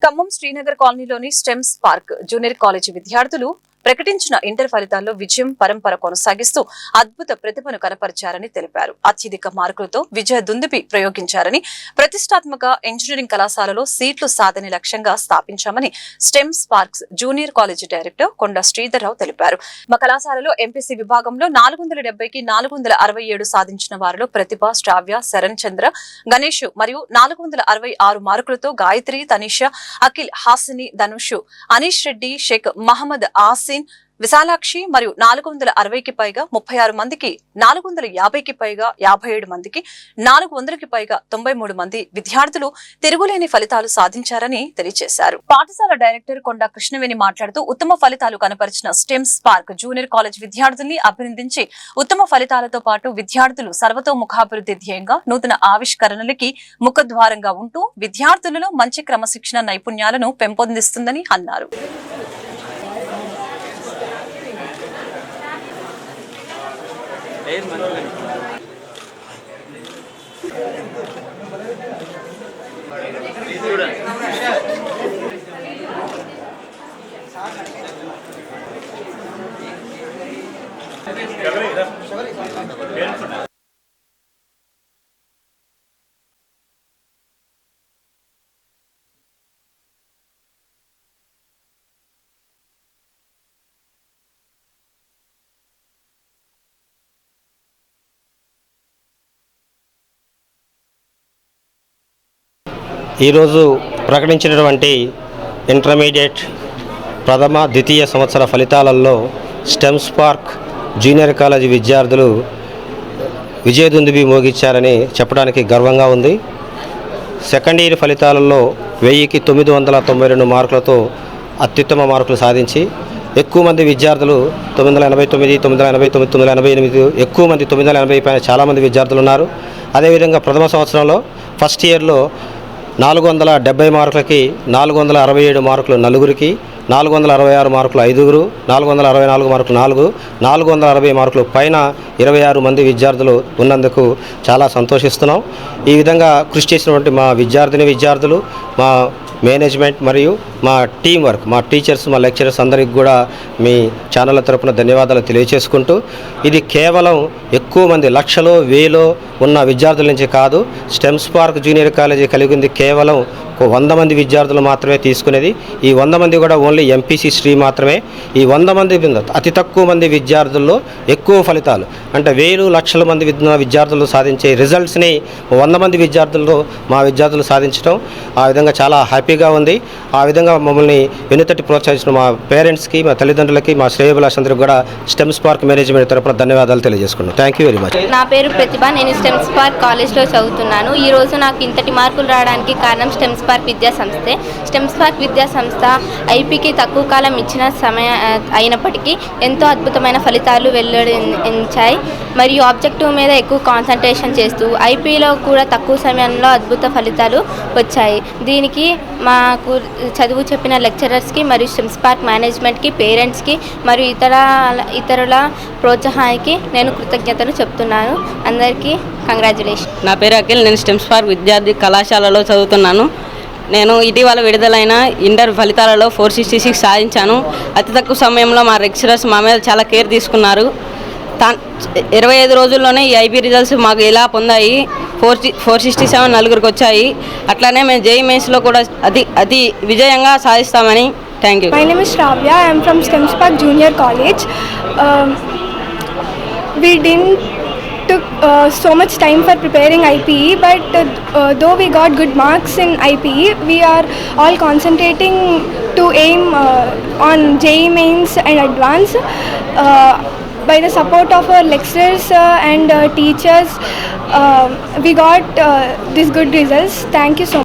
ఖమ్మం శ్రీనగర్ కాలనీలోని stems Park junior college విద్యార్థులు ప్రకటించిన ఇంటర్ ఫలితాల్లో విజయం పరంపర కొనసాగిస్తూ అద్భుత ప్రతిభను కనపరిచారని తెలిపారు. అత్యధిక మార్కులతో విజయ దుందుబి ప్రయోగించారని, ప్రతిష్టాత్మక ఇంజనీరింగ్ కళాశాలలో సీట్లు సాధన లక్ష్యంగా స్థాపించామని Stems Parks Junior College director Konda Sridhar Rao తెలిపారు. మా కళాశాలలో ఎంపీసీ విభాగంలో 470కి 467 సాధించిన వారిలో ప్రతిభ, శ్రావ్య, శరణ్ చంద్ర, గణేష్ మరియు 466 మార్కులతో గాయత్రి, తనిష, అఖిల్, హాసిని, ధనుష్, అనీష్ రెడ్డి, షేక్ మహమ్మద్ ఆసిన్, విశాలాక్షి మరియు 460కి పైగా 36 మందికి, 450కి పైగా 57 మందికి, 400కి పైగా 93 మంది విద్యార్థులు తిరుగులేని ఫలితాలు సాధించారని తెలియజేశారు. పాఠశాల డైరెక్టర్ కొండ కృష్ణవేణి మాట్లాడుతూ ఉత్తమ ఫలితాలు కనపరిచిన స్టెమ్స్ పార్క్ జూనియర్ కాలేజ్ విద్యార్థుల్ని అభినందించి ఉత్తమ ఫలితాలతో పాటు విద్యార్థులు సర్వతోముఖాభివృద్ధి ధ్యేయంగా నూతన ఆవిష్కరణలకి ముఖద్వారంగా ఉంటూ విద్యార్థులలో మంచి క్రమశిక్షణ నైపుణ్యాలను పెంపొందిస్తుందని అన్నారు. ఈరోజు ప్రకటించినటువంటి ఇంటర్మీడియట్ ప్రథమ ద్వితీయ సంవత్సర ఫలితాలలో స్టెమ్స్ పార్క్ జూనియర్ కాలేజీ విద్యార్థులు విజయదుందుబి మోగించారని చెప్పడానికి గర్వంగా ఉంది. సెకండ్ ఇయర్ ఫలితాలలో 1000కి 992 మార్కులతో అత్యుత్తమ మార్కులు సాధించి ఎక్కువ మంది విద్యార్థులు 989, 989, 988, ఎక్కువ మంది 980 పైన చాలామంది విద్యార్థులు ఉన్నారు. అదేవిధంగా ప్రథమ సంవత్సరంలో ఫస్ట్ ఇయర్లో 470 మార్కులకి 467 మార్కులు నలుగురికి, 466 మార్కులు 5గురు, 464 మార్కులు 4, 460 మార్కులు పైన 26 మంది విద్యార్థులు ఉన్నందుకు చాలా సంతోషిస్తున్నాం. ఈ విధంగా కృషి చేసినటువంటి మా విద్యార్థులు, మా మేనేజ్మెంట్ మరియు మా టీం వర్క్, మా టీచర్స్, మా లెక్చరర్స్ అందరికీ కూడా మీ ఛానళ్ళ తరపున ధన్యవాదాలు తెలియజేసుకుంటూ, ఇది కేవలం ఎక్కువ మంది లక్షలో వేలో ఉన్న విద్యార్థుల నుంచి కాదు. స్టెమ్స్ పార్క్ జూనియర్ కాలేజీ కలిగింది కేవలం 100 మంది విద్యార్థులు మాత్రమే తీసుకునేది. ఈ 100 మంది కూడా ఓన్లీ ఎంపీసీ స్ట్రీమ్ మాత్రమే. ఈ 100 మంది అతి తక్కువ మంది విద్యార్థుల్లో ఎక్కువ ఫలితాలు అంటే వేలు లక్షల మంది విద్యార్థులు సాధించే రిజల్ట్స్ని 100 మంది విద్యార్థుల్లో మా విద్యార్థులు సాధించడం ఆ విధంగా చాలా హ్యాపీగా ఉంది. ఆ విధంగా మమ్మల్ని వెనుతట్టి ప్రోత్సహించిన మా పేరెంట్స్కి, మా తల్లిదండ్రులకి, మా శ్రేయోభిలాషులందరికీ కూడా స్టెమ్స్ పార్క్ మేనేజ్మెంట్ తరపున ధన్యవాదాలు తెలియజేసుకున్నాను. Thank you very much. నా పేరు ప్రతిభ. నేను స్టెమ్స్ పార్క్ కాలేజ్లో చదువుతున్నాను. ఈరోజు నాకు ఇంతటి మార్కులు రావడానికి కారణం స్టెమ్స్ పార్క్ విద్యా సంస్థే. స్టెమ్స్ పార్క్ విద్యా సంస్థ ఐపీకి తక్కువ కాలం ఇచ్చిన సమయం అయినప్పటికీ ఎంతో అద్భుతమైన ఫలితాలు వెల్లడించాయి మరియు ఆబ్జెక్టివ్ మీద ఎక్కువ కాన్సన్ట్రేషన్ చేస్తూ ఐపీలో కూడా తక్కువ సమయంలో అద్భుత ఫలితాలు వచ్చాయి. దీనికి మాకు చదువు చెప్పిన లెక్చరర్స్కి మరియు స్టెమ్స్ పార్క్ మేనేజ్మెంట్కి, పేరెంట్స్కి మరియు ఇతరుల ప్రోత్సాహానికి నేను కృతజ్ఞతలు చెప్తున్నాను. అందరికీ కంగ్రాచులేషన్. నా పేరు అఖిల్. నేను స్టెమ్స్ పార్క్ విద్యార్థి కళాశాలలో చదువుతున్నాను. నేను ఇటీవల విడుదలైన ఇంటర్ ఫలితాలలో 466 సాధించాను. అతి తక్కువ సమయంలో మా లెక్చరర్స్ మా మీద చాలా కేర్ తీసుకున్నారు. 25 రోజుల్లోనే ఈ ఐపీ రిజల్ట్స్ మాకు ఇలా పొందాయి. 467 నలుగురికి వచ్చాయి. అట్లానే మేము జేఈ మెయిన్స్లో కూడా అతి విజయంగా సాధిస్తామని. Thank you. My name is Sravya. I'm from Stems Park Junior College. We didn't took so much time for preparing IPE, but though we got good marks in IPE, we are all concentrating to aim on JEE mains and advance. By the support of our lecturers and teachers, we got these good results. Thank you so much.